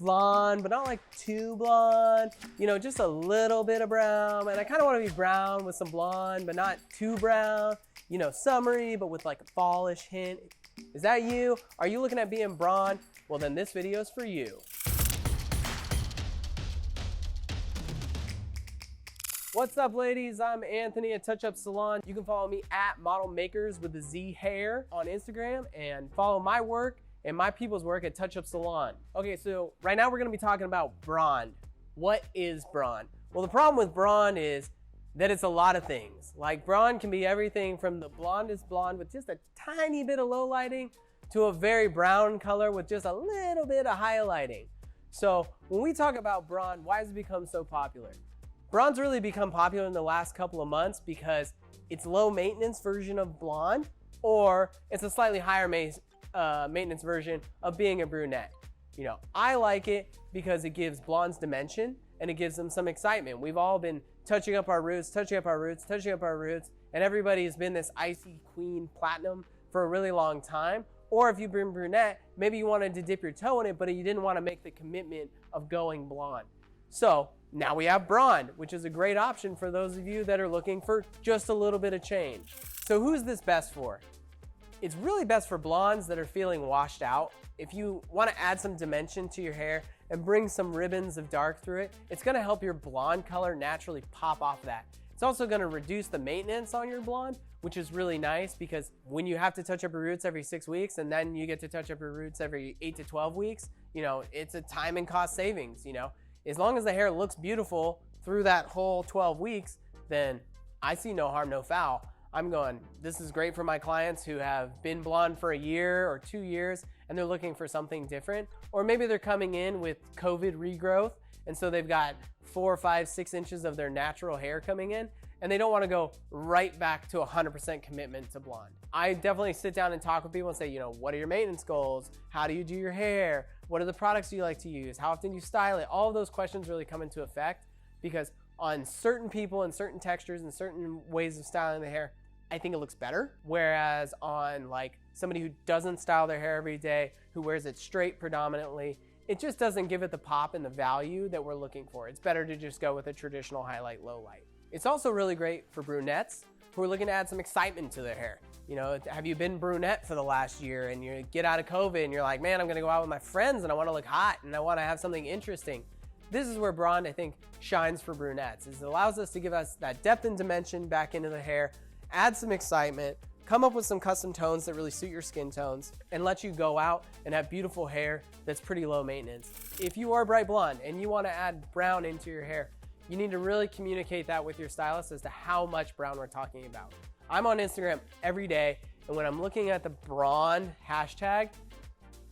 blonde, but not like too blonde, you know, just a little bit of brown. And I kind of want to be brown with some blonde, but not too brown, you know, summery, but with like a fallish hint. Is that you? Are you looking at being blonde? Well, then this video is for you. What's up, ladies? I'm Anthony at Touch Up Salon. You can follow me at Model Makers with the Z Hair on Instagram and follow my work and my people's work at Touch Up Salon. Okay, so right now we're gonna be talking about Bronde. What is Bronde? Well, the problem with Bronde is that it's a lot of things. Like Bronde can be everything from the blondest blonde with just a tiny bit of low lighting to a very brown color with just a little bit of highlighting. So when we talk about Bronde, why has it become so popular? Bronde's really become popular in the last couple of months because it's low maintenance version of blonde, or it's a slightly higher maintenance version of being a brunette. You know, I like it because it gives blondes dimension and it gives them some excitement. We've all been touching up our roots, and everybody's been this icy queen platinum for a really long time. Or if you've been brunette, maybe you wanted to dip your toe in it, but you didn't want to make the commitment of going blonde. So now we have Bronde, which is a great option for those of you that are looking for just a little bit of change. So who's this best for? It's really best for blondes that are feeling washed out. If you want to add some dimension to your hair and bring some ribbons of dark through it, it's going to help your blonde color naturally pop off that. It's also going to reduce the maintenance on your blonde, which is really nice because when you have to touch up your roots every 6 weeks and then you get to touch up your roots every 8 to 12 weeks, you know, it's a time and cost savings, you know. As long as the hair looks beautiful through that whole 12 weeks, then I see no harm, no foul. I'm going, this is great for my clients who have been blonde for a year or 2 years and they're looking for something different. Or maybe they're coming in with COVID regrowth and so they've got 4, 5, 6 inches of their natural hair coming in and they don't want to go right back to 100% commitment to blonde. I definitely sit down and talk with people and say, you know, what are your maintenance goals? How do you do your hair? What are the products you like to use? How often do you style it? All of those questions really come into effect because on certain people and certain textures and certain ways of styling the hair, I think it looks better. Whereas on like somebody who doesn't style their hair every day, who wears it straight predominantly, it just doesn't give it the pop and the value that we're looking for. It's better to just go with a traditional highlight, low light. It's also really great for brunettes who are looking to add some excitement to their hair. You know, have you been brunette for the last year and you get out of COVID and you're like, man, I'm gonna go out with my friends and I wanna look hot and I wanna have something interesting. This is where Bronde, I think, shines for brunettes, is it allows us to give us that depth and dimension back into the hair, add some excitement, come up with some custom tones that really suit your skin tones, and let you go out and have beautiful hair that's pretty low maintenance. If you are bright blonde and you wanna add brown into your hair, you need to really communicate that with your stylist as to how much brown we're talking about. I'm on Instagram every day, and when I'm looking at the Bronde hashtag,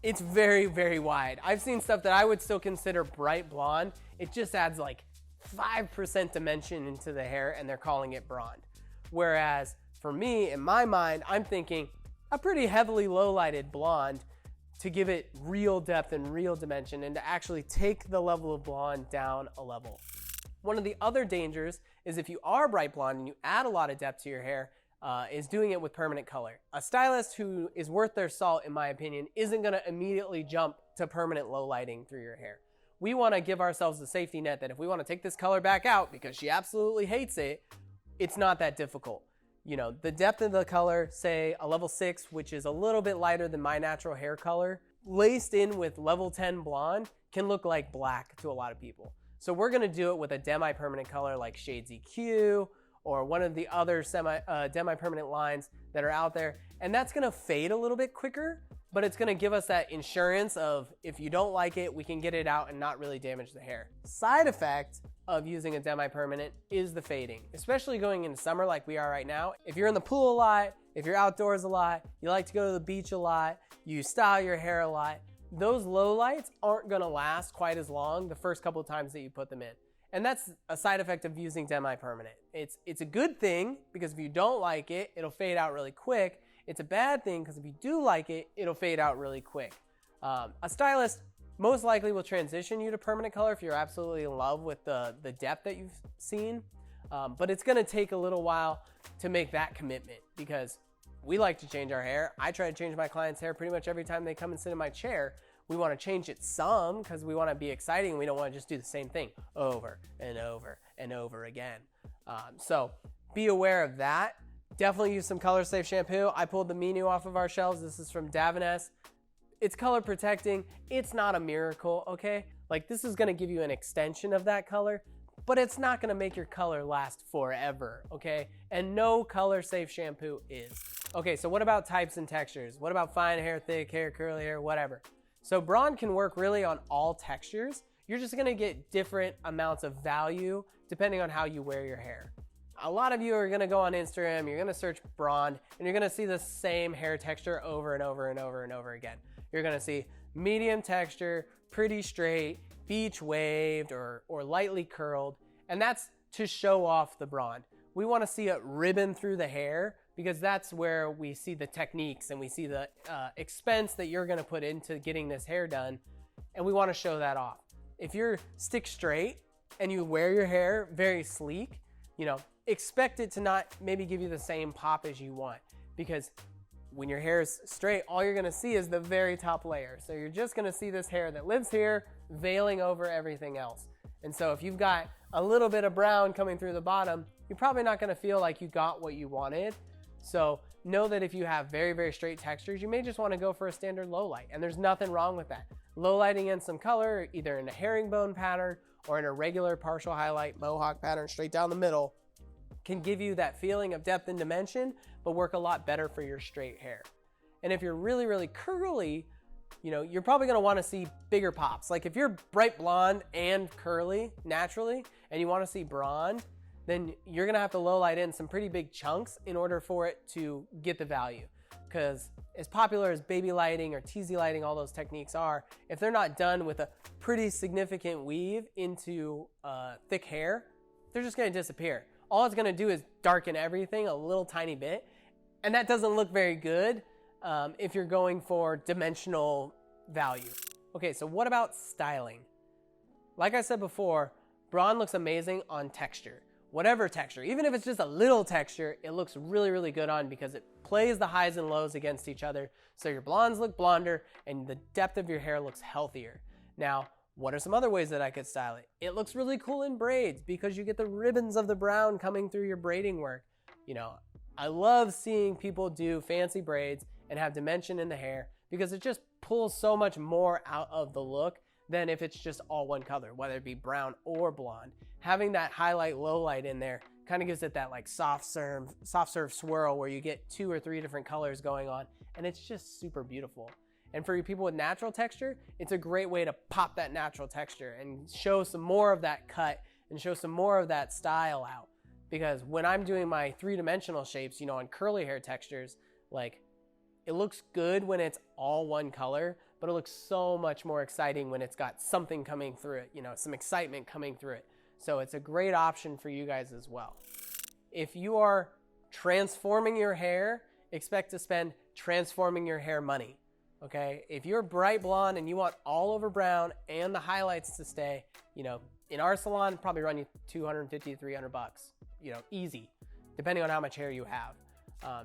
it's very, very wide. I've seen stuff that I would still consider bright blonde. It just adds like 5% dimension into the hair, and they're calling it Bronde. Whereas for me, in my mind, I'm thinking a pretty heavily low-lighted blonde to give it real depth and real dimension and to actually take the level of blonde down a level. One of the other dangers is if you are bright blonde and you add a lot of depth to your hair, is doing it with permanent color. A stylist who is worth their salt, in my opinion, isn't gonna immediately jump to permanent low lighting through your hair. We wanna give ourselves a safety net that if we wanna take this color back out because she absolutely hates it, it's not that difficult. You know, the depth of the color, say a level 6, which is a little bit lighter than my natural hair color, laced in with level 10 blonde can look like black to a lot of people. So we're gonna do it with a demi-permanent color like Shades EQ or one of the other demi-permanent lines that are out there. And that's gonna fade a little bit quicker, but it's gonna give us that insurance of if you don't like it, we can get it out and not really damage the hair. Side effect of using a demi-permanent is the fading, especially going into summer like we are right now. If you're in the pool a lot, if you're outdoors a lot, you like to go to the beach a lot, you style your hair a lot, those low lights aren't gonna last quite as long the first couple of times that you put them in. And that's a side effect of using demi-permanent. It's a good thing because if you don't like it, it'll fade out really quick. It's a bad thing because if you do like it, it'll fade out really quick. A stylist most likely will transition you to permanent color if you're absolutely in love with the depth that you've seen. But it's gonna take a little while to make that commitment because we like to change our hair. I try to change my clients' hair pretty much every time they come and sit in my chair, We want to change it some because we want to be exciting. We don't want to just do the same thing over and over and over again. So be aware of that. Definitely use some color safe shampoo. I pulled the Minu off of our shelves. This is from Davines. It's color protecting. It's not a miracle, okay? Like, this is gonna give you an extension of that color, but it's not gonna make your color last forever, okay? And no color safe shampoo is. Okay, so what about types and textures? What about fine hair, thick hair, curly hair, whatever? So Bronde can work really on all textures. You're just gonna get different amounts of value depending on how you wear your hair. A lot of you are gonna go on Instagram, you're gonna search Bronde, and you're gonna see the same hair texture over and over and over and over again. You're gonna see medium texture, pretty straight, beach waved, or lightly curled, and that's to show off the Bronde. We wanna see it ribbon through the hair because that's where we see the techniques and we see the expense that you're gonna put into getting this hair done, and we wanna show that off. If you're stick straight and you wear your hair very sleek, you know, expect it to not maybe give you the same pop as you want, because when your hair is straight, all you're gonna see is the very top layer. So you're just gonna see this hair that lives here veiling over everything else. And so if you've got a little bit of brown coming through the bottom, you're probably not gonna feel like you got what you wanted. So know that if you have very, very straight textures, you may just wanna go for a standard low light, and there's nothing wrong with that. Low lighting in some color, either in a herringbone pattern or in a regular partial highlight mohawk pattern straight down the middle, can give you that feeling of depth and dimension, but work a lot better for your straight hair. And if you're really, really curly, you know, you're probably gonna wanna see bigger pops. Like if you're bright blonde and curly naturally, and you wanna see Bronde, then you're gonna have to low light in some pretty big chunks in order for it to get the value. Because as popular as baby lighting or teasy lighting, all those techniques are, if they're not done with a pretty significant weave into thick hair, they're just gonna disappear. All it's gonna do is darken everything a little tiny bit, and that doesn't look very good if you're going for dimensional value. Okay, so what about styling? Like I said before, Bronde looks amazing on texture. Whatever texture, even if it's just a little texture, it looks really, really good on because it plays the highs and lows against each other, so your blondes look blonder and the depth of your hair looks healthier. Now, what are some other ways that I could style it? It looks really cool in braids because you get the ribbons of the brown coming through your braiding work. You know, I love seeing people do fancy braids and have dimension in the hair because it just pulls so much more out of the look than if it's just all one color, whether it be brown or blonde. Having that highlight, low light in there kind of gives it that like soft serve swirl where you get 2 or 3 different colors going on, and it's just super beautiful. And for you people with natural texture, it's a great way to pop that natural texture and show some more of that cut and show some more of that style out. Because when I'm doing my 3-dimensional shapes, you know, on curly hair textures, like it looks good when it's all one color, but it looks so much more exciting when it's got something coming through it, you know, some excitement coming through it. So it's a great option for you guys as well. If you are transforming your hair, expect to spend transforming your hair money. Okay, if you're bright blonde and you want all over brown and the highlights to stay, you know, in our salon, probably run you $250 to $300, you know, easy, depending on how much hair you have.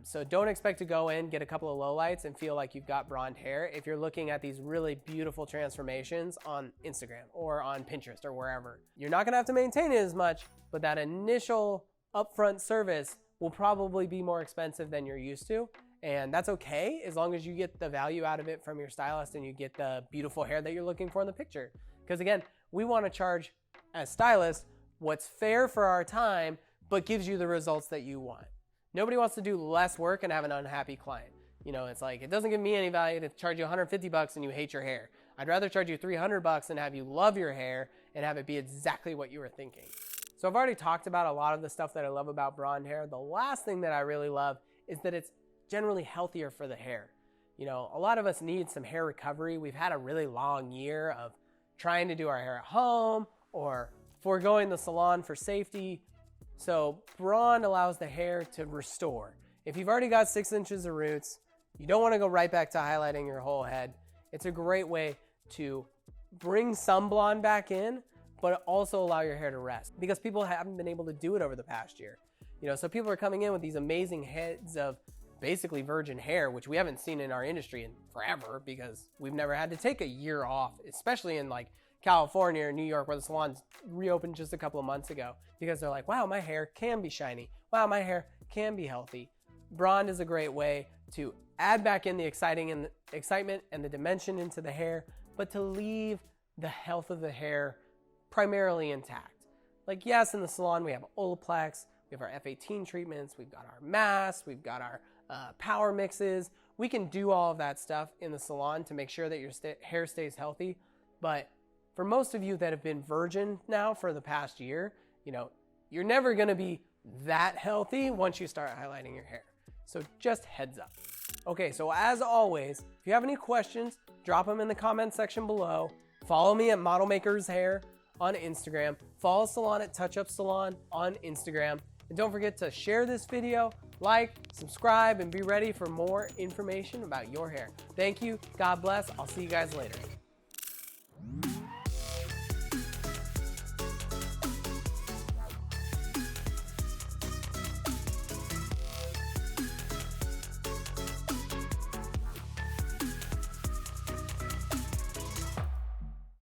So don't expect to go in, get a couple of lowlights and feel like you've got blonde hair if you're looking at these really beautiful transformations on Instagram or on Pinterest or wherever. You're not gonna have to maintain it as much, but that initial upfront service will probably be more expensive than you're used to. And that's okay as long as you get the value out of it from your stylist and you get the beautiful hair that you're looking for in the picture. Because again, we want to charge as stylists what's fair for our time, but gives you the results that you want. Nobody wants to do less work and have an unhappy client. You know, it's like, it doesn't give me any value to charge you $150 and you hate your hair. I'd rather charge you $300 and have you love your hair and have it be exactly what you were thinking. So I've already talked about a lot of the stuff that I love about blonde hair. The last thing that I really love is that it's generally healthier for the hair. You know, a lot of us need some hair recovery. We've had a really long year of trying to do our hair at home or foregoing the salon for safety. So Bronde allows the hair to restore. If you've already got 6 inches of roots, you don't want to go right back to highlighting your whole head. It's a great way to bring some blonde back in, but also allow your hair to rest because people haven't been able to do it over the past year. You know, so people are coming in with these amazing heads of basically virgin hair, which we haven't seen in our industry in forever because we've never had to take a year off, especially in like California or New York, where the salons reopened just a couple of months ago, because they're like, wow, my hair can be shiny. Wow, my hair can be healthy. Bronde is a great way to add back in the excitement and the dimension into the hair, but to leave the health of the hair primarily intact. Like, yes, in the salon we have Olaplex, we have our F18 treatments, we've got our masks, we've got our power mixes. We can do all of that stuff in the salon to make sure that your hair stays healthy. But for most of you that have been virgin now for the past year, you know, you're never gonna be that healthy once you start highlighting your hair. So just heads up. Okay, so as always, if you have any questions, drop them in the comment section below. Follow me at Model Makers Hair on Instagram. Follow Salon at Touch Up Salon on Instagram. And don't forget to share this video, like, subscribe, and be ready for more information about your hair. Thank you. God bless. I'll see you guys later.